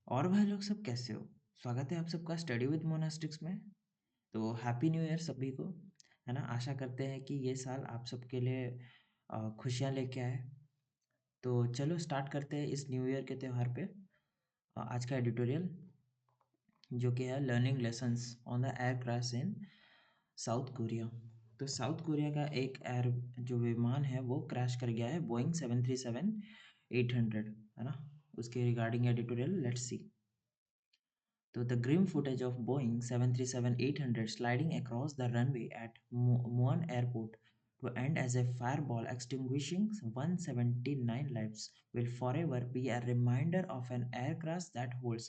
और भाई लोग सब कैसे हो? स्वागत है आप सबका स्टडी विद मोनास्टिक्स में। तो हैप्पी न्यू ईयर सभी को, है ना। आशा करते हैं कि ये साल आप सबके लिए खुशियाँ लेके आए। तो चलो स्टार्ट करते हैं इस न्यू ईयर के त्यौहार पे आज का एडिटोरियल, जो कि है learning lessons on the aircraft in South Korea. तो साउथ कोरिया का एक एयर जो विमान है वो क्रैश कर गया है, बोइंग 737-800, है ना। उसके regarding editorial let's see. So the grim footage of Boeing 737-800 sliding across the runway at Muan Airport to end as a fireball extinguishing 179 lives will forever be a reminder of an aircraft that holds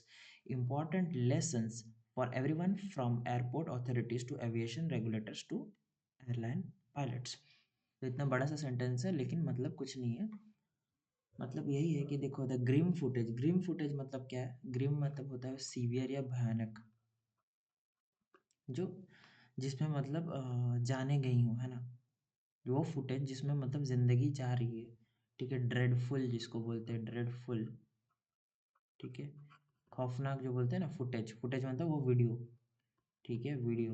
important lessons for everyone from airport authorities to aviation regulators to airline pilots. तो इतना बड़ा सा sentence है लेकिन मतलब कुछ नहीं है। मतलब यही है कि देखो, द ग्रिम फुटेज मतलब क्या है? ग्रिम मतलब होता है सीवियर या भयानक, जो जिसमें मतलब जाने गई हूँ, है ना। वो फुटेज जिसमें मतलब जिंदगी जा रही है, ठीक है। ड्रेडफुल जिसको बोलते हैं, ड्रेडफुल, ठीक है। खौफनाक जो बोलते हैं ना, फुटेज, फुटेज मतलब वो वीडियो, ठीक है, वीडियो,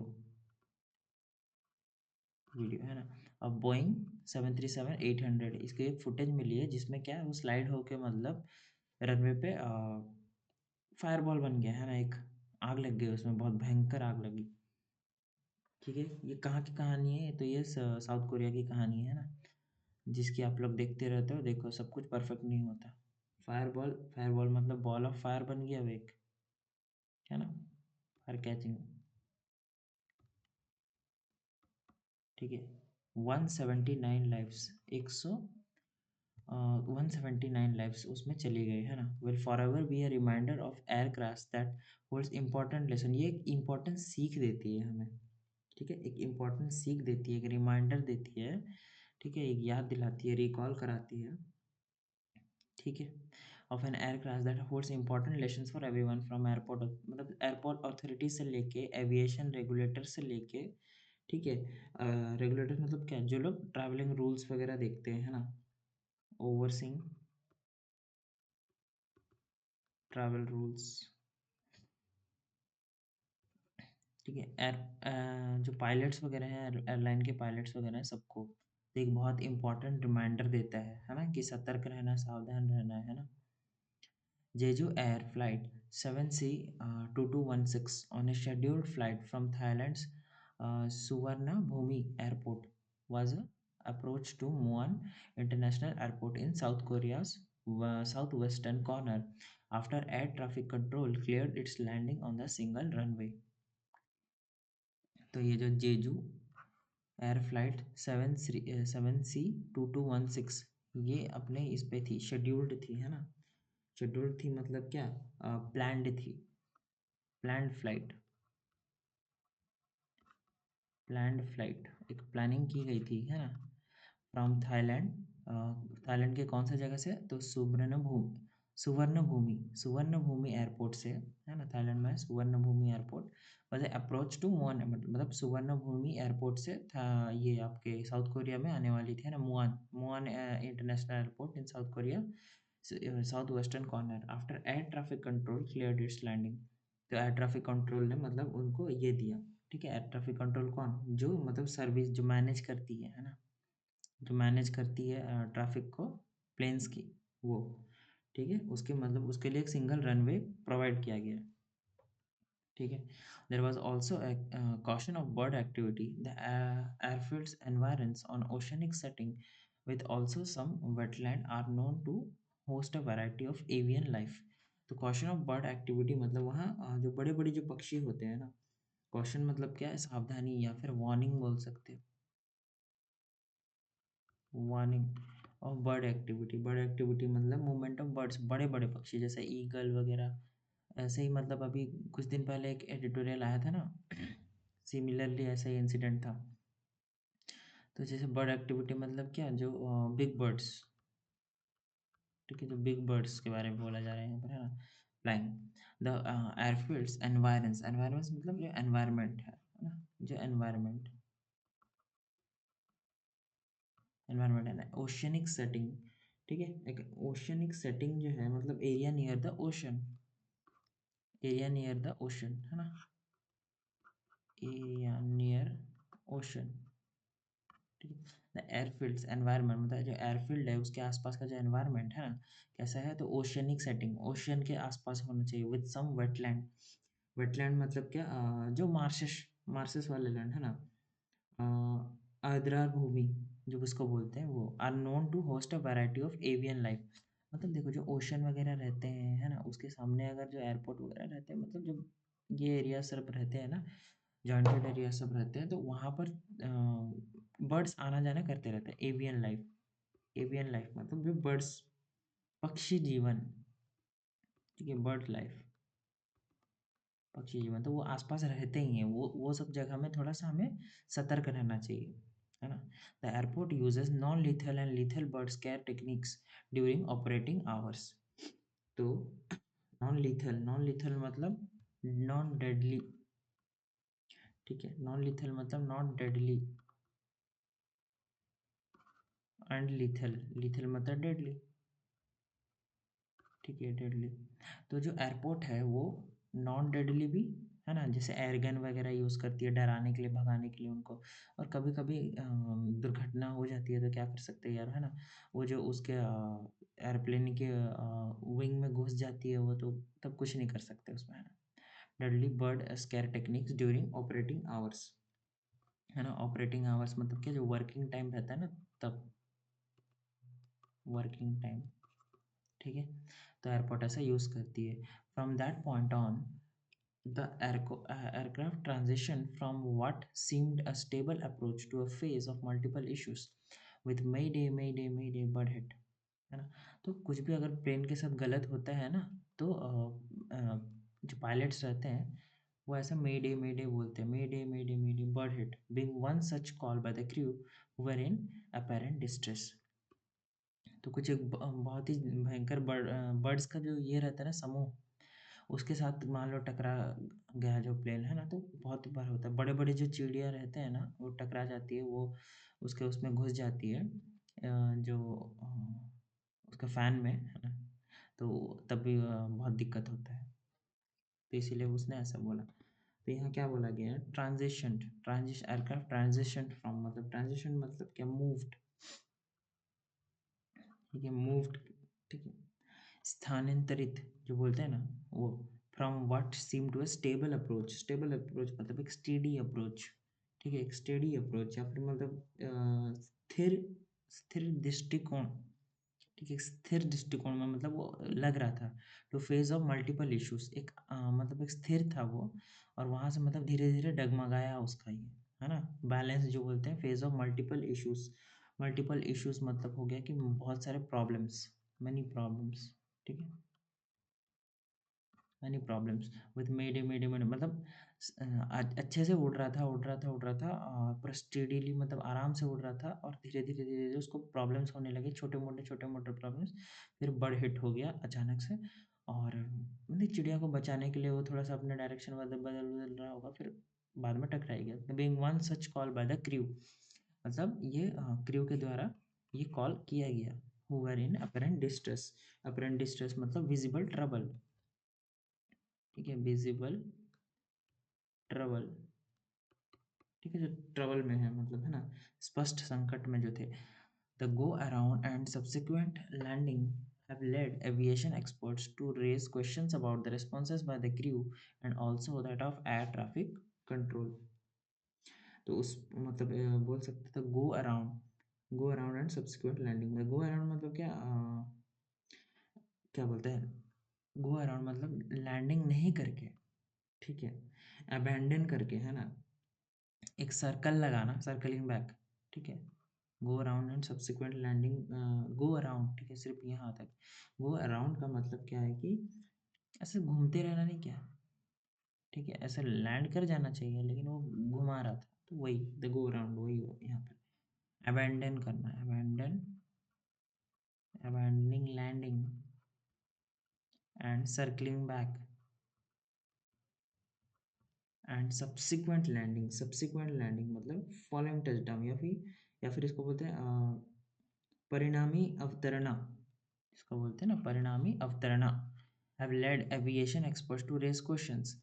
वीडियो, है ना। अब बोइंग 737-800 इसकी एक फुटेज मिली है जिसमें क्या है, वो स्लाइड होके मतलब रनवे पे फायरबॉल बन गया, है ना। एक आग लग गई उसमें, बहुत भयंकर आग लगी, ठीक है। ये कहाँ की कहानी है? तो ये साउथ कोरिया की कहानी है ना, जिसकी आप लोग देखते रहते हो। देखो, सब कुछ परफेक्ट नहीं होता। फायरबॉल, फायरबॉल मतलब बॉल ऑफ फायर बन गया वो एक, है ना, फायर कैचिंग, ठीक है। 179 लाइव्स, 179 लाइव्स उसमें चली गई, है ना। Will forever be a reminder of aircraft that holds important lesson. ये एक इम्पॉर्टेंट सीख देती है हमें, ठीक है। एक इम्पॉर्टेंट सीख देती है, एक रिमाइंडर देती है, ठीक है। एक याद दिलाती है, रिकॉल कराती है, ठीक है। Of an aircraft that holds important lessons for everyone from airport, मतलब एयरपोर्ट अथॉरिटी से लेके एविएशन रेगुलेटर से लेके, ठीक है। रेगुलेटर मतलब क्या? जो लोग ट्रैवलिंग रूल्स वगैरह देखते हैं, है ना, ओवरसीइंग ट्रैवल रूल्स, ठीक है। जो पायलट्स वगैरह हैं, एयरलाइन के पायलट्स वगैरह हैं, सबको तो एक बहुत इंपॉर्टेंट रिमाइंडर देता है ना, कि सतर्क रहना, सावधान रहना है ना। Jeju Air Flight 7C2216 on a scheduled flight from Thailand's Suvarnabhumi Airport was approached to Muan International Airport in South Korea's southwestern corner after air traffic control cleared its landing on the single runway. तो ये जो जेजू air flight 7C2216 ये अपने इस पे थी, scheduled थी, है ना। शेड्यूल्ड थी मतलब क्या? प्लान्ड थी, प्लान्ड फ्लाइट, प्लान्ड फ्लाइट, एक प्लानिंग की गई थी, है ना। फ्रॉम थाईलैंड, थाईलैंड के कौन सा जगह से? तो सुवर्णभूमि, सुवर्णभूमि एयरपोर्ट से, है ना। थाईलैंड में सुवर्णभूमि एयरपोर्ट वैसे अप्रोच टू मुआन, मतलब सुवर्णभूमि एयरपोर्ट से था, ये आपके साउथ कोरिया में आने वाली थी, है ना। Muan, Muan international airport in South Korea, south western corner after air traffic control cleared its landing. तो एयर ट्रैफिक कंट्रोल ने मतलब उनको ये दिया, ठीक है। एयर ट्रैफिक कंट्रोल कौन? जो मतलब सर्विस जो मैनेज करती है ना, जो मैनेज करती है ट्रैफिक को, प्लेन्स की, वो, ठीक है। उसके मतलब उसके लिए एक सिंगल रनवे प्रोवाइड किया गया, ठीक है। There was also caution of bird activity. The airfield's environs on oceanic setting with also some wetland are known to host a variety of avian life. तो caution of bird activity मतलब वहाँ जो बड़े बड़े जो पक्षी होते हैं ना, कॉशन मतलब क्या है? सावधानी या फिर वार्निंग बोल सकते हो, वार्निंग। और बर्ड एक्टिविटी, बर्ड एक्टिविटी मतलब मूवमेंट ऑफ बर्ड्स, बड़े बड़े पक्षी जैसे ईगल वगैरह। ऐसे ही मतलब अभी कुछ दिन पहले एक एडिटोरियल आया था ना, सिमिलरली ऐसा ही इंसिडेंट था। तो जैसे बर्ड एक्टिविटी मतलब क्या? जो बिग बर्ड्स, ठीक है, जो बिग बर्ड्स के बारे में बोला जा रहा है यहाँ पर, है ना। Flying the airfields environments, environments मतलब जो एनवायरमेंट है ना, जो एनवायरमेंट, एनवायरमेंट है ना, ओशियनिक सेटिंग, ठीक है। एक ओशियनिक सेटिंग जो है मतलब area near the ocean, area near the ocean, है ना, एरिया नियर ओशन, ठीक है। द एयरफील्ड्स एनवायरनमेंट, मतलब जो एयरफील्ड है उसके आसपास का जो एनवायरनमेंट है ना, कैसा है, तो ओशनिक सेटिंग, ओशन के आसपास होना चाहिए, विद सम वेटलैंड। वेटलैंड मतलब क्या, जो मार्शेस, मार्शेस वाले लैंड है ना, आर्द्र भूमि जो उसको बोलते हैं, वो are known to host a variety of avian life. मतलब देखो जो ओशन वगैरह रहते हैं, है ना, उसके सामने अगर जो एयरपोर्ट वगैरह रहते हैं, मतलब जो ये एरिया सब रहते हैं ना, जॉइंटेड एरिया सब रहते हैं, तो वहाँ पर बर्ड्स आना जाना करते रहते हैं, एवियन लाइफ। एवियन लाइफ मतलब जो बर्ड्स, पक्षी जीवन, ठीक है, बर्ड लाइफ, पक्षी जीवन, तो वो आसपास रहते ही हैं, वो सब जगह में थोड़ा सा हमें सतर्क रहना चाहिए, है ना। The airport uses non lethal and lethal bird scare techniques during operating hours. तो नॉन लीथल, नॉन लीथल मतलब नॉन डेडली, ठीक है, नॉन लीथल मतलब not deadly, and lethal, lethal मतलब डेडली, ठीक है, डेडली। तो जो एयरपोर्ट है वो नॉन डेडली भी, है ना, जैसे एयरगन वगैरह यूज़ करती है डराने के लिए, भगाने के लिए उनको, और कभी कभी दुर्घटना हो जाती है तो क्या कर सकते हैं यार, है ना, वो जो उसके एयरप्लेन के विंग में घुस जाती है वो, तो तब कुछ नहीं कर सकते उसमें, है ना। Deadly bird scare techniques during operating hours, है ना, ऑपरेटिंग आवर्स मतलब क्या, जो वर्किंग टाइम रहता है ना, तब वर्किंग टाइम, ठीक है, तो एयरपोर्ट ऐसा यूज़ करती है। From that point on the aircraft transitioned from what seemed a stable approach to a phase of multiple issues with mayday mayday mayday bird hit, है ना। तो कुछ भी अगर प्लेन के साथ गलत होता है ना, तो जो पायलट्स रहते हैं वो ऐसा mayday बोलते हैं, mayday bird hit being one such call by the crew who were in apparent distress। तो कुछ एक बहुत ही भयंकर बर्ड्स का जो ये रहता है ना समूह, उसके साथ मान लो टकरा गया जो प्लेन, है ना, तो बहुत बार होता है, बड़े बड़े जो चिड़िया रहते हैं ना वो टकरा जाती है, वो उसके उसमें घुस जाती है, जो उसका फैन में, है ना, तो तब भी बहुत दिक्कत होता है, तो इसीलिए उसने ऐसा बोला। तो यहाँ क्या बोला गया है, transition, transition aircraft transition from, मतलब ट्रांजिशन मतलब क्या, मूव्ड, ठीक है, मूव्ड, ठीक है, स्थानांतरित जो बोलते हैं ना वो, from what seem to a stable approach, stable approach मतलब एक स्टेडी अप्रोच, ठीक है, एक स्टेडी अप्रोच, या फिर मतलब स्थिर, स्थिर दृष्टिकोण, ठीक है, स्थिर दृष्टिकोण में मतलब वो लग रहा था, two phase of multiple issues, एक मतलब एक स्थिर था वो, और वहाँ से मतलब धीरे धीरे डगमगाया उसका ये, है ना, बैलेंस जो बोलते हैं, phase of multiple issues, multiple issues मतलब हो गया कि बहुत सारे प्रॉब्लम्स, मैनी प्रॉब्लम्स, ठीक है, मैनी प्रॉब्लम्स विथ मेडे मतलब अच्छे से उड़ रहा था, उड़ रहा था, उड़ रहा था, पर स्टेडीली मतलब आराम से उड़ रहा था, और धीरे धीरे धीरे धीरे उसको प्रॉब्लम्स होने लगे, छोटे मोटे प्रॉब्लम्स, फिर बड़ हिट हो गया अचानक से, और मतलब चिड़िया को बचाने के लिए वो थोड़ा सा अपना डायरेक्शन बदल बदल बदल रहा होगा, फिर बाद में टकराई गया, being one such call by the crew, मतलब ये क्रू के द्वारा ये कॉल किया गया, who were in apparent distress मतलब विजिबल ट्रबल, ठीक है, विजिबल ट्रबल, ठीक है, जो ट्रबल में है मतलब, है ना, स्पष्ट संकट में जो थे। The go around and subsequent landing have led aviation experts to raise questions about the responses by the crew and also that of air traffic control। तो उस मतलब बोल सकते थे go around and subsequent landing में, go around मतलब क्या, क्या बोलते हैं, गो अराउंड मतलब लैंडिंग नहीं करके, ठीक है, अबैंडन करके, है ना, एक सर्कल लगाना, सर्कलिंग बैक, ठीक है, go around and subsequent landing, go around, ठीक है, सिर्फ यहाँ तक, गो अराउंड का मतलब क्या है कि ऐसे घूमते रहना नहीं, क्या, ठीक है, ऐसे लैंड कर जाना चाहिए, लेकिन वो घुमा रहा था, तो वही द गो अराउंड, वही यहाँ पर अबैंडन करना, abandoning landing and circling back and subsequent landing मतलब फॉलोइंग टचडाउन, या फिर इसको बोलते हैं परिणामी अवतरणा, इसको बोलते हैं ना परिणामी अवतरणा, have led aviation experts to raise questions.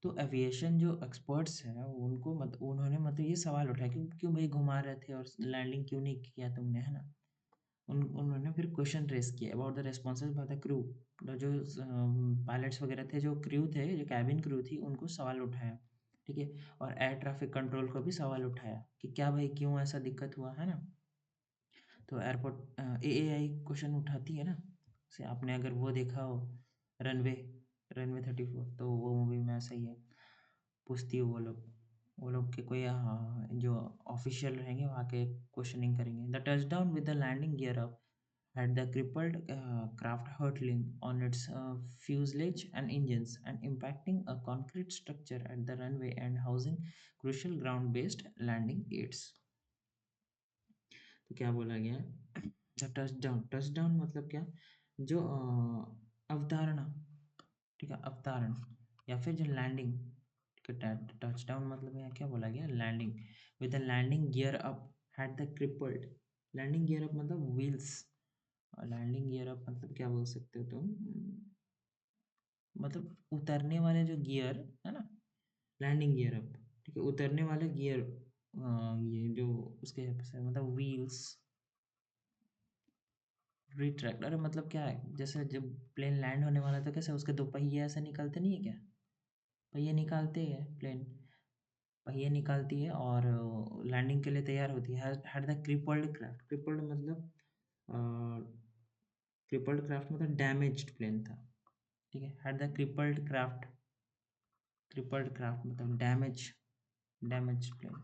तो एविएशन जो एक्सपर्ट्स हैं उनको उन्होंने ये सवाल उठाया कि क्यों भाई घुमा रहे थे और लैंडिंग क्यों नहीं किया तुमने, है ना? उन्होंने फिर क्वेश्चन रेज किए about the responses by the crew. जो पायलट्स वगैरह थे, जो क्रू थे, जो कैबिन क्रू थी, उनको सवाल उठाया, ठीक है? और एयर ट्रैफिक कंट्रोल को भी सवाल उठाया कि क्या भाई क्यों ऐसा दिक्कत हुआ, है ना? तो एयरपोर्ट एएआई क्वेश्चन उठाती है ना, से आपने अगर वो देखा हो, रनवे रनवे 34, तो वो मूवी में ऐसा ही है, पूछती है वो लोग के कोई जो ऑफिशियल रहेंगे वहाँ के क्वेश्चनिंग करेंगे। The touchdown with the landing gear up had the crippled craft hurtling on its fuselage and engines and impacting a concrete structure at the runway and housing crucial ground-based landing aids। तो क्या बोला गया है? The touchdown मतलब क्या? जो अवधारणा, ठीक है, अवतरण या फिर जो लैंडिंग, ठीक है। टचडाउन मतलब यहाँ क्या बोला गया? Landing with the landing gear up had the crippled. Landing gear up मतलब व्हील्स। लैंडिंग गियर अप मतलब क्या बोल सकते हो तुम? मतलब उतरने वाले जो गियर है ना, लैंडिंग गियर अप, ठीक है, उतरने वाले गियर, ये जो उसके व्हील्स, रिट्रैक्ट। अरे मतलब क्या है, जैसे जब प्लेन लैंड होने वाला तो कैसे उसके दो पहिए ऐसे निकलते नहीं है क्या? पहिए निकालते हैं प्लेन, पहिए निकालती है और लैंडिंग के लिए तैयार होती है। Had the crippled craft. Crippled craft मतलब डैमेज्ड प्लेन था, ठीक है। हैड द क्रिपल्ड क्राफ्ट मतलब डैमेज प्लेन,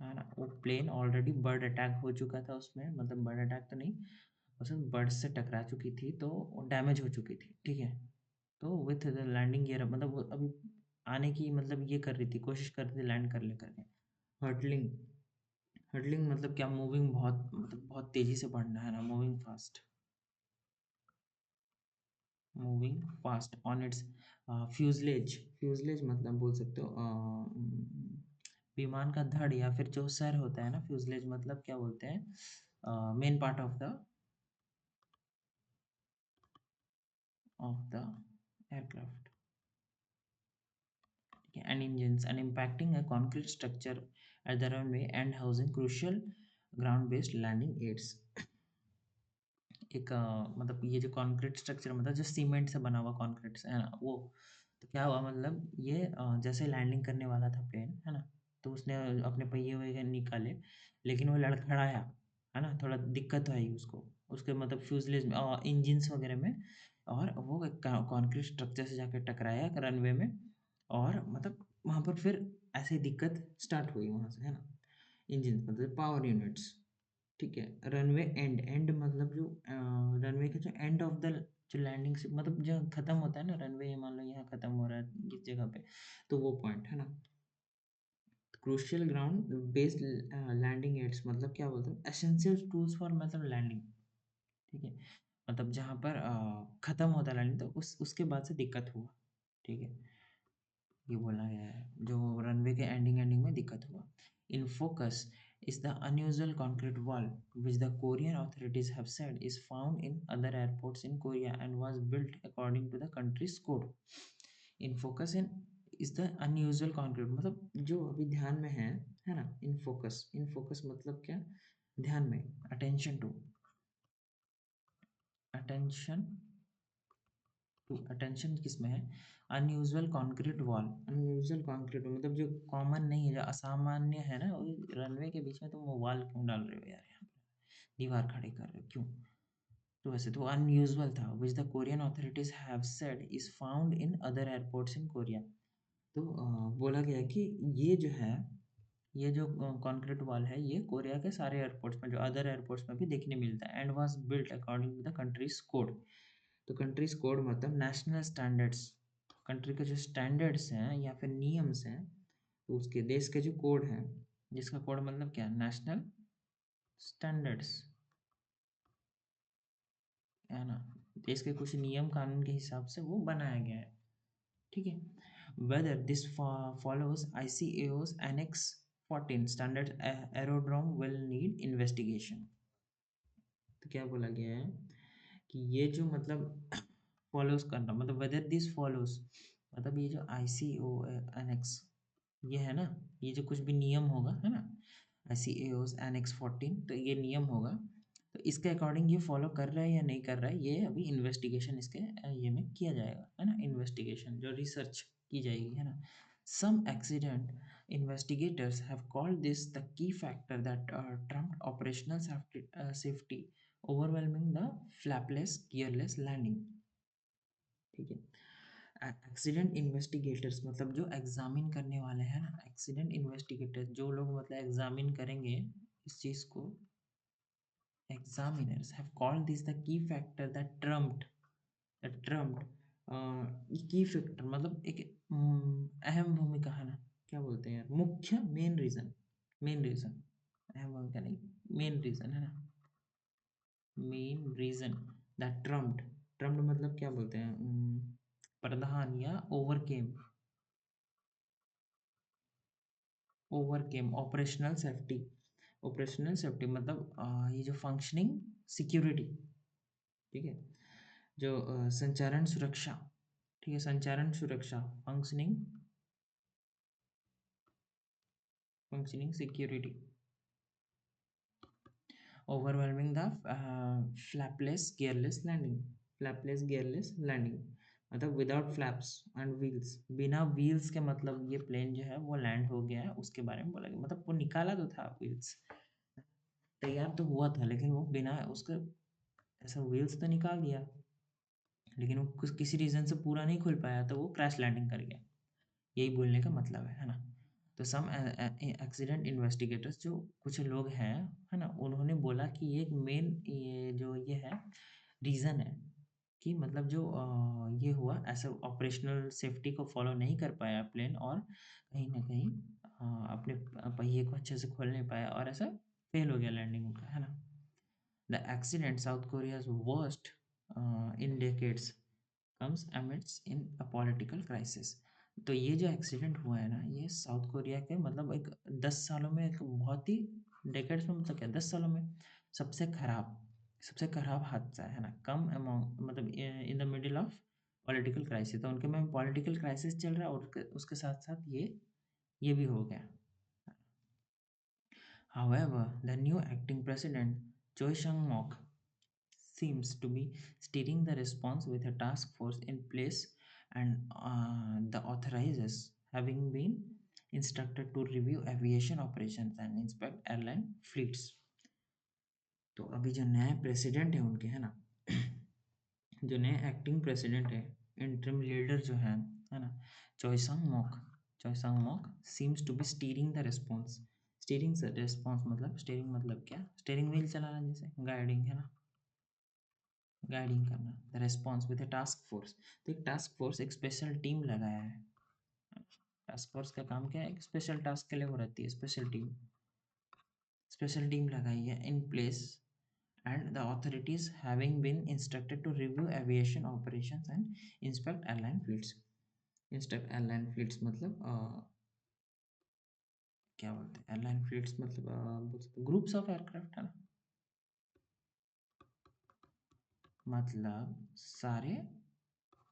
है ना? वो प्लेन ऑलरेडी बर्ड अटैक हो चुका था उसमें, मतलब बर्ड अटैक तो नहीं, उसमें बर्ड से टकरा चुकी थी तो डैमेज हो चुकी थी, ठीक है। तो विथ द लैंडिंग गियर मतलब वो अभी आने की ये कर रही थी, कोशिश कर रही थी लैंड कर ले करके। हर्टलिंग, हर्टलिंग मतलब क्या? मूविंग बहुत तेजी से बढ़ना, है ना? Moving fast on it's fuselage. Fuselage मतलब बोल सकते हो विमान का धड़ या फिर जो सर होता है ना, फ्यूजलेज मतलब क्या बोलते हैं? Main part of the aircraft and engines and impacting a concrete structure at the runway and housing crucial ground based landing aids। एक ये जो कंक्रीट स्ट्रक्चर मतलब जो सीमेंट से बना हुआ कंक्रीट है ना, वो तो क्या हुआ, मतलब ये जैसे लैंडिंग करने वाला था प्लेन, है ना? तो उसने अपने पहिए वगैरह निकाले, लेकिन वो लड़खड़ाया, है ना? थोड़ा दिक्कत आई उसको, उसके फ्यूजलेज में और इंजिन्स वगैरह में, और वो कंक्रीट स्ट्रक्चर से जाकर टकराया रनवे में, और वहाँ पर फिर ऐसे दिक्कत स्टार्ट हुई वहाँ से, है ना? इंजिन मतलब पावर यूनिट्स, ठीक है। रनवे एंड एंड मतलब जो रनवे का जो एंड ऑफ द जो लैंडिंग से जो खत्म होता है ना रनवे, ये मान लो यहाँ खत्म हो रहा है इस जगह पे, तो वो पॉइंट है ना, crucial ground based landing aids मतलब क्या बोलते हैं? एसेंशियल टूल्स फॉर लैंडिंग, ठीक है। जहाँ पर खत्म होता है लैंडिंग, तो उसके बाद से दिक्कत हुआ, ठीक है, ये बोला गया है, जो रनवे के एंडिंग में दिक्कत हुआ। In focus is the unusual concrete wall which the Korean authorities have said is found in other airports in Korea and was built according to the country's code। In focus in is the unusual concrete मतलब जो अभी ध्यान में है ना? In focus मतलब क्या? ध्यान में, अटेंशन अटेंशन किस में है? Unusual concrete wall. Unusual concrete मतलब जो कॉमन नहीं है, जो असामान्य है ना, रनवे के बीच में तुम वो वॉल क्यों डाल रहे हो यार? यहाँ पे दीवार खड़ी कर रहे हो क्यों? तो वैसे तो अनयूजुअल था, which the Korean authorities have said is found in other airports in Korea. तो बोला गया कि ये जो है, ये जो कंक्रीट वॉल है, ये कोरिया के सारे एयरपोर्ट्स में, जो अदर एयरपोर्ट्स में भी देखने मिलता है, and was built according to the country's code. तो कंट्रीज कोड मतलब नेशनल स्टैंडर्ड्स, कंट्री के जो स्टैंडर्ड्स हैं या फिर नियम्स हैं, तो उसके देश के जो कोड हैं, जिसका कोड मतलब क्या? नेशनल स्टैंडर्ड्स, है ना? देश के कुछ नियम कानून के हिसाब से वो बनाया गया है, ठीक है। Whether this follows ICAO's Annex 14 standard aerodrome will need investigation. तो क्या बोला गया है कि ये जो मतलब फॉलोज करना, मतलब वेदर दिस फॉलोज, मतलब ये जो ICO एनेक्स ये है ना, ये जो कुछ भी नियम होगा है ना, ICAO's एनेक्स 14, तो ये नियम होगा, तो इसके अकॉर्डिंग ये फॉलो कर रहा है या नहीं कर रहा है, ये अभी इन्वेस्टिगेशन इसके ये में किया जाएगा है ना, इन्वेस्टिगेशन जो रिसर्च की जाएगी है ना। सम accident investigators have called this the key factor that trumped operational safety, overwhelming the flapless gearless landing। ठीक है, एक्सीडेंट इन्वेस्टिगेटर्स मतलब जो एग्जामिन करने वाले हैं ना, एक्सीडेंट इन्वेस्टिगेटर्स जो लोग मतलब एग्जामिन करेंगे इस चीज को, examiners have called this the key factor that trumped की फैक्टर मतलब एक अहम भूमिका है ना, क्या बोलते हैं यार, मुख्य मेन रीजन, अहम भूमिका नहीं, मेन रीजन है ना, मेन रीजन दैट ट्रम्प्ड मतलब क्या बोलते हैं, प्रधान या ओवरकेम ऑपरेशनल सेफ्टी मतलब ये जो फंक्शनिंग सिक्योरिटी, ठीक है, जो संचारण सुरक्षा, ठीक है, संचारण सुरक्षा, functioning security, overwhelming the flapless gearless landing मतलब विदाउट फ्लैप्स एंड व्हील्स, बिना व्हील्स के मतलब ये प्लेन जो है वो लैंड हो गया है, उसके बारे में बोला गया, मतलब वो निकाला तो था व्हील्स, तैयार तो हुआ था, लेकिन वो बिना उसके ऐसा व्हील्स तो निकाल दिया, लेकिन वो किसी रीजन से पूरा नहीं खुल पाया, तो वो क्रैश लैंडिंग कर गया, यही बोलने का मतलब है ना। तो सम एक्सीडेंट इन्वेस्टिगेटर्स जो कुछ लोग हैं है ना, उन्होंने बोला कि ये एक मेन ये जो ये है रीज़न है कि मतलब जो ये हुआ ऐसा ऑपरेशनल सेफ्टी को फॉलो नहीं कर पाया प्लेन, और कहीं ना कहीं अपने पहिए को अच्छे से खोल नहीं पाया और ऐसा फेल हो गया लैंडिंग उनका है ना। The accident south Korea's worst in decades comes amidst in a political crisis. तो ये जो एक्सीडेंट हुआ है ना, ये साउथ कोरिया के मतलब एक 10 सालों में एक बहुत ही डेकेड्स में मतलब क्या 10 सालों में सबसे खराब सबसे खराब हादसा है ना, कम अमाउंट मतलब in the middle of political crisis, तो उनके में पॉलिटिकल क्राइसिस चल रहा है और उसके साथ साथ ये भी हो गया। However, the new acting president, Choi Sang-mok, seems to be steering the response with a task force in place, and the authorizes having been instructed to review aviation operations and inspect airline fleets। तो अभी जो नए president है उनके है ना, जो नए एक्टिंग प्रेसिडेंट है, इंटरिम लीडर जो है ना, Choi Sang Mok seems to be steering the response. Response मतलब स्टीयरिंग मतलब क्या, स्टीयरिंग व्हील चलाना जैसे गाइडिंग है ना, गाइडिंग करना, the response with A task force. तो एक टास्क फोर्स एक स्पेशल टीम लगाया है, टास्क फोर्स का काम क्या है, एक स्पेशल टास्क के लिए वो रहती है, स्पेशल टीम लगाई है in place, and the authorities having been instructed to review aviation operations and inspect airline fleets। inspect airline fleets मतलब क्या बोलते हैं, एयरलाइन फ्लीट्स मतलब ग्रुप्स ऑफ एयरक्राफ्ट है ना, मतलब सारे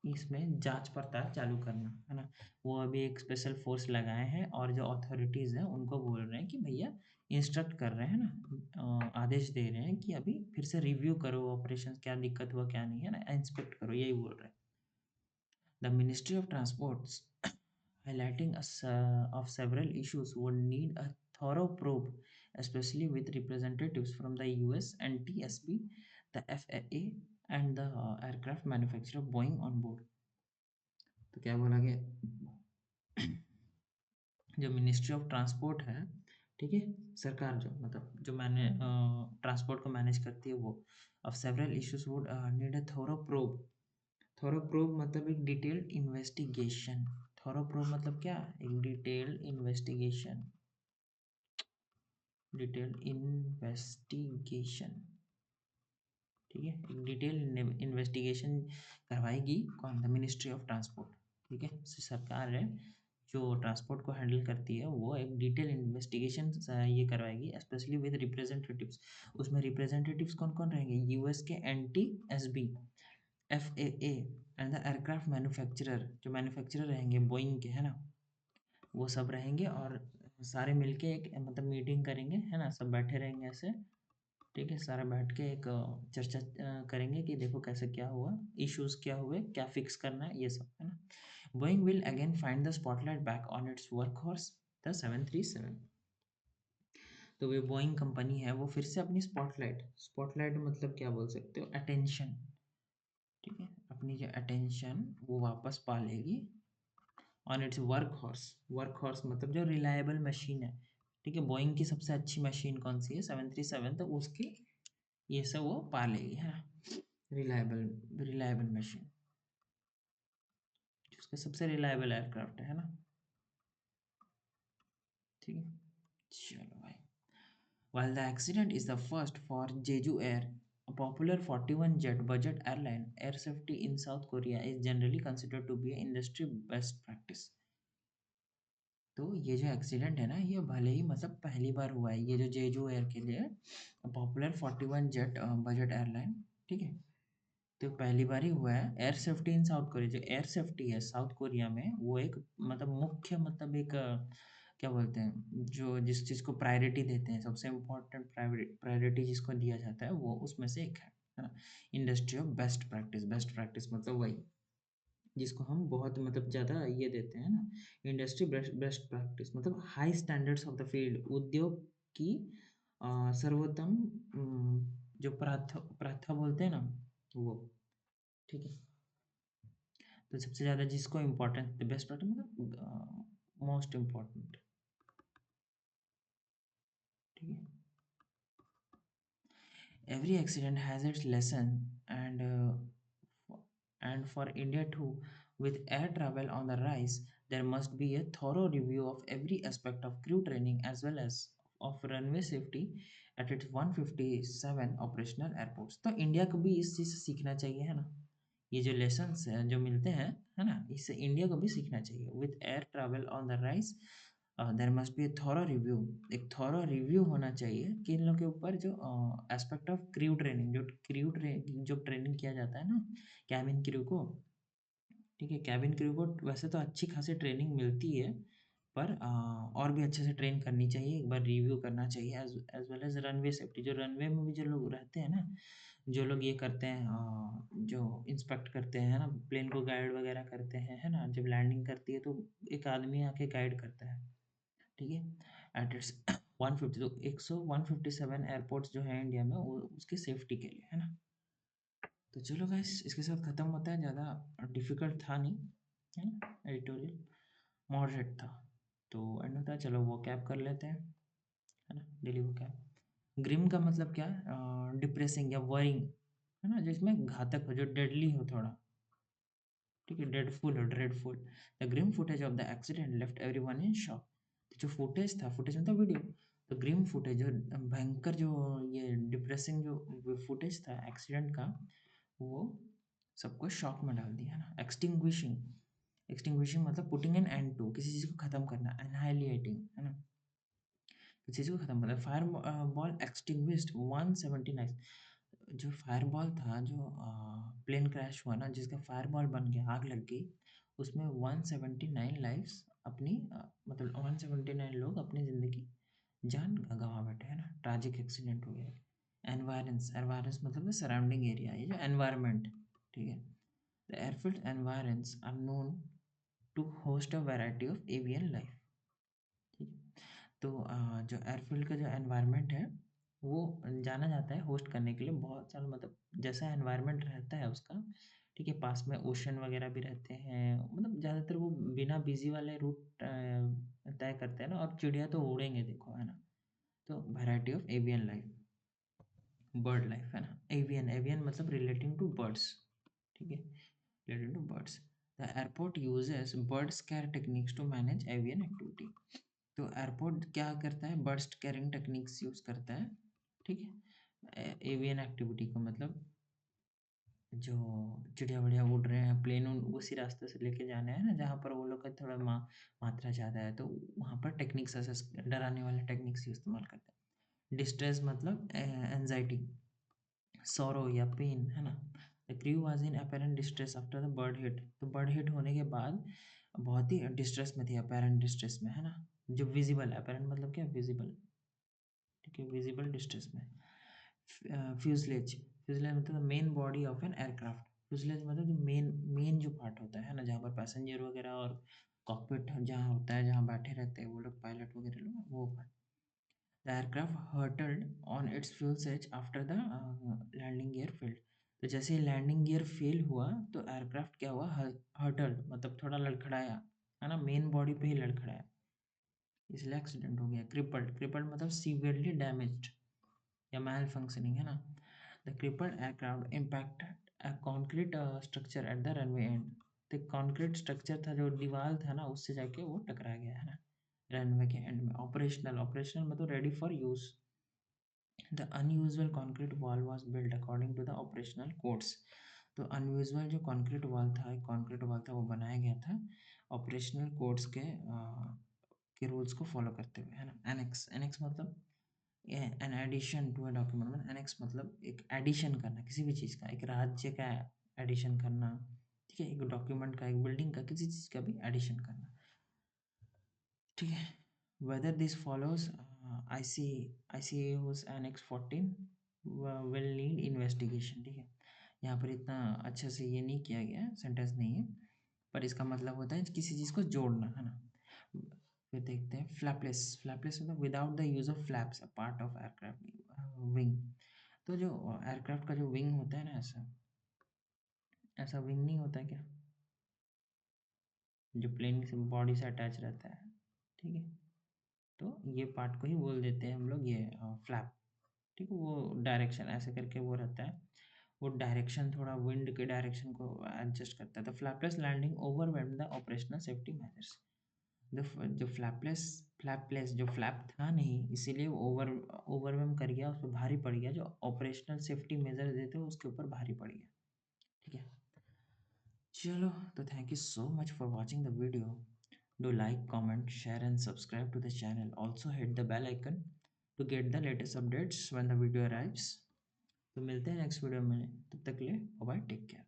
इसमें जांच पड़ताल चालू करना है ना। वो अभी एक स्पेशल फोर्स लगाए हैं और जो अथॉरिटीज़ हैं उनको बोल रहे हैं कि भैया इंस्ट्रक्ट कर रहे हैं ना, आदेश दे रहे हैं कि अभी फिर से रिव्यू करो ऑपरेशन, क्या दिक्कत हुआ क्या नहीं है ना, इंस्पेक्ट करो, यही बोल रहे हैं। The ministry of transports highlighting of several issues would need a thorough probe, especially with representatives from the US and TSB, the FAA, and the aircraft manufacturer Boeing on board। तो क्या बोला गया, जो मिनिस्ट्री ऑफ ट्रांसपोर्ट है, ठीक है, सरकार जो मतलब जो मैंने ट्रांसपोर्ट को मैनेज करती है वो, of several issues would need a thorough probe मतलब एक डिटेल्ड इन्वेस्टिगेशन, थोरो प्रोब मतलब क्या, एक डिटेल्ड इन्वेस्टिगेशन, ठीक है, एक डिटेल इन्वेस्टिगेशन करवाएगी कौन, द मिनिस्ट्री ऑफ ट्रांसपोर्ट, ठीक है, सरकार है जो ट्रांसपोर्ट को हैंडल करती है वो एक डिटेल इन्वेस्टिगेशन ये करवाएगी, स्पेशली विद रिप्रेजेंटेटिव्स। उसमें रिप्रेजेंटेटिव्स कौन कौन रहेंगे? यूएस के NTSB, FAA and the aircraft manufacturer, जो मैन्युफैक्चरर रहेंगे बोइंग के, है ना, वो सब रहेंगे और सारे मिलके एक मतलब मीटिंग करेंगे, है ना, सब बैठे रहेंगे ऐसे, ठीक है, सारा बैठ के एक चर्चा करेंगे कि देखो कैसे क्या हुआ, इश्यूज क्या हुए, क्या फिक्स करना है, ये सब, है ना। Boeing will again find the spotlight back on it's work horse the 737। तो ये बोइंग कंपनी है वो फिर से अपनी स्पॉटलाइट, स्पॉटलाइट मतलब क्या बोल सकते हो, अटेंशन, ठीक है, अपनी जो अटेंशन वो वापस पा लेगी on it's work horse. Work horse मतलब जो रिलायबल मशीन है, ठीक है, बोइंग की सबसे अच्छी मशीन कौन सी है? 737, तो उसकी ये सब वो पा लेगी, है ना, रिलायबल, रिलायबल मशीन, उसका सबसे रिलायबल एयरक्राफ्ट है ना, ठीक है। चलो भाई, while the accident is the first for Jeju Air, a popular 41 jet budget airline, air safety in South Korea is generally considered to be an industry best practice। तो ये जो एक्सीडेंट है ना, ये भले ही मतलब पहली बार हुआ है, ये जो जेजू एयर के लिए पॉपुलर 41 जेट बजट एयरलाइन, ठीक है, तो पहली बार ही हुआ है। Air safety in South Korea, जो एयर सेफ्टी है साउथ कोरिया में, वो एक मतलब मुख्य मतलब एक क्या बोलते हैं, जो जिस चीज़ को प्रायोरिटी देते हैं, सबसे इम्पोर्टेंट प्रायोरिटी जिसको दिया जाता है वो उसमें से एक है ना। Industry of best practice, best practice मतलब वही जिसको हम बहुत मतलब ज़्यादा ये देते हैं ना। इंडस्ट्री बेस्ट बेस्ट प्रैक्टिस मतलब high standards of the field, उद्योग की सर्वोत्तम जो प्रथा प्रथा बोलते हैं ना, वो, ठीक है। तो सबसे ज़्यादा जिसको इम्पोर्टेंस, द बेस्ट प्रैक्टिस मतलब मोस्ट इम्पोर्टेंट, ठीक है। Every accident has its lesson, and for India too, with air travel on the rise, there must be a thorough review of every aspect of crew training as well as of runway safety at its 157 operational airports। तो India को भी इस चीज़ से सीखना चाहिए, है ना, ये जो लेसन्स हैं जो मिलते हैं, है ना, इससे इंडिया को भी सीखना चाहिए। With air travel on the rise there must be a thorough review, एक थॉरो रिव्यू होना चाहिए कि इन लोगों के ऊपर जो एस्पेक्ट ऑफ क्रू ट्रेनिंग, जो जो ट्रेनिंग किया जाता है ना कैबिन क्रू को, ठीक है, कैबिन क्रू को वैसे तो अच्छी खासी ट्रेनिंग मिलती है, पर और भी अच्छे से ट्रेन करनी चाहिए, एक बार रिव्यू करना चाहिए। As as well as runway safety, जो रनवे में भी जो लोग रहते हैं ना, जो लोग ये करते हैं जो इंस्पेक्ट करते हैं ना, प्लेन को गाइड वगैरह करते हैं, है ना, जब लैंडिंग करती है तो एक आदमी आके गाइड करता है, ठीक है, एट इट्स 150, तो 157 एयरपोर्ट्स जो है इंडिया में वो उसकी सेफ्टी के लिए, है ना। तो चलो गाइस, इसके साथ ख़त्म होता है, ज़्यादा डिफिकल्ट था नहीं, है ना, एडिटोरियल मॉडरेट था, तो एंड होता है, चलो वो कैप कर लेते हैं, है ना, डेली वो कैप। ग्रिम का मतलब क्या है? डिप्रेसिंग या वरिंग, है ना, जिसमें घातक हो, जो डेडली हो थोड़ा, ठीक है, डेडफुल हो, dreadful. The grim footage of the accident left everyone in shock. जो फुटेज था, फुटेज मतलब वीडियो, तो ग्रिम फुटेज जो भयंकर, जो ये डिप्रेसिंग जो फुटेज था एक्सीडेंट का, वो सबको शॉक में डाल दिया ना। एक्सटिंग्विशिंग, एक्सटिंग्विशिंग मतलब पुटिंग एन एंड टू, किसी चीज़ को ख़त्म करना, एनहाइलिएटिंग, है ना, किसी चीज़ को ख़त्म करना। फायर बॉल एक्सटिंग्विश्ड 179, जो फायर बॉल था, जो प्लेन क्रैश हुआ ना, जिसका फायर बॉल बन गया, आग लग गई, उसमें 179 लाइव्स अपनी मतलब 179 लोग अपनी ज़िंदगी जान गंवा बैठे, है ना, ट्रैजिक एक्सीडेंट हो गया। एनवायरेंस, एनवायरेंस मतलब सराउंडिंग एरिया, ये जो एनवायरनमेंट, ठीक है। The airfield environments are known to host a variety of avian life, ठीक है। तो जो एयरफील्ड का जो एनवायरनमेंट है वो जाना जाता है होस्ट करने के लिए बहुत सारा, मतलब जैसा एनवायरनमेंट रहता है उसका, ठीक है, पास में ओशन वगैरह भी रहते हैं, मतलब ज़्यादातर वो बिना बिजी वाले रूट तय करते हैं ना, और चिड़िया तो उड़ेंगे देखो, है ना। तो variety of avian life, bird life, है ना, एवियन, एवियन मतलब रिलेटिंग टू बर्ड्स, ठीक है, relating to birds. The airport uses bird scare techniques to manage avian activity. तो एयरपोर्ट क्या करता है? बर्ड स्कैरिंग टेक्निक्स यूज़ करता है, ठीक है, एवियन एक्टिविटी को मतलब जो चिड़िया विड़िया उड़ रहे हैं, प्लेन उसी रास्ते से लेके जाना है ना जहाँ पर वो लोग का थोड़ा मात्रा ज़्यादा है, तो वहाँ पर टेक्निक्स ऐसे डराने वाले टेक्निक्स इस्तेमाल करते हैं। डिस्ट्रेस मतलब एंजाइटी, सॉरो या पेन, है ना। The crew was in apparent distress after the bird hit, तो बर्ड हिट होने के बाद बहुत ही डिस्ट्रेस में थी, अपेरेंट डिस्ट्रेस में, है ना। जो विजिबल, अपेरेंट मतलब क्या, विजिबल, ठीक है, विजिबल डिस्ट्रेस में। फ्यूजलेज, फ्यूजलेज मतलब main body of an aircraft. Fuselage मतलब जो मेन जो पार्ट होता है ना, जहाँ पर पैसेंजर वगैरह और कॉकपिट जहाँ होता है, जहाँ बैठे रहते हैं वो लोग, पायलट वगैरह लोग, वो part. The aircraft hurtled on its fuselage after the landing gear failed, तो जैसे लैंडिंग गियर फेल हुआ तो एयरक्राफ्ट क्या हुआ, हर्टल्ड मतलब थोड़ा लड़खड़ाया, है ना, मेन बॉडी पे ही लड़खड़ाया, इसलिए एक्सीडेंट हो गया। क्रिपल्ड, क्रिपल्ड मतलब सीवियरली डैमेज्ड या मैल फंक्शनिंग, है ना। The crippled aircraft impacted a concrete structure at the runway and, तो कंक्रीट स्ट्रक्चर था जो दीवार था ना, उससे जाके वो टकरा गया, है ना, रनवे के एंड में। ऑपरेशनल, ऑपरेशनल मतलब ready for use, the unusual concrete wall was built according to the operational codes, तो अनयूजुअल जो कंक्रीट वॉल था, एक कंक्रीट वॉल था, वो बनाया गया था ऑपरेशनल कोड्स के रूल्स को फॉलो करते हुए, है ना। एनेक्स, एनेक्स मतलब an addition to a document, मतलब एनेक्स मतलब एक एडिशन करना किसी भी चीज़ का, एक राज्य का एडिशन करना, ठीक है, एक डॉक्यूमेंट का, एक बिल्डिंग का, किसी चीज़ का भी एडिशन करना, ठीक है। Whether this follows ICAO's annex 14 will need investigation, ठीक है। यहाँ पर इतना अच्छे से ये नहीं किया गया, सेंटेंस नहीं है, पर इसका मतलब होता है किसी चीज़ को जोड़ना, है ना। फिर देखते हैं फ्लैपलेस, फ्लैपलेस मतलब without the use of flaps, a part of aircraft wing, तो जो एयरक्राफ्ट का जो विंग होता है ना, ऐसा ऐसा विंग नहीं होता है क्या, जो प्लेन से बॉडी से अटैच रहता है, ठीक है, तो ये पार्ट को ही बोल देते हैं हम लोग ये फ्लैप, ठीक है। वो डायरेक्शन ऐसे करके वो रहता है, वो डायरेक्शन थोड़ा विंड के डायरेक्शन को एडजस्ट करता है। तो flapless landing overwhelm the operational safety measures, जो फ्लैपलेस जो फ्लैप था नहीं, इसीलिए वो ओवरवेल्म कर गया, उस पर भारी पड़ गया, जो ऑपरेशनल सेफ्टी मेजर देते हो उसके ऊपर भारी पड़ गया, ठीक है। चलो, तो thank you so much for watching the video, do like comment share and subscribe to the channel, also hit the bell icon to get the latest updates when the video arrives. तो मिलते हैं next video में, तब तक के लिए bye bye, take care.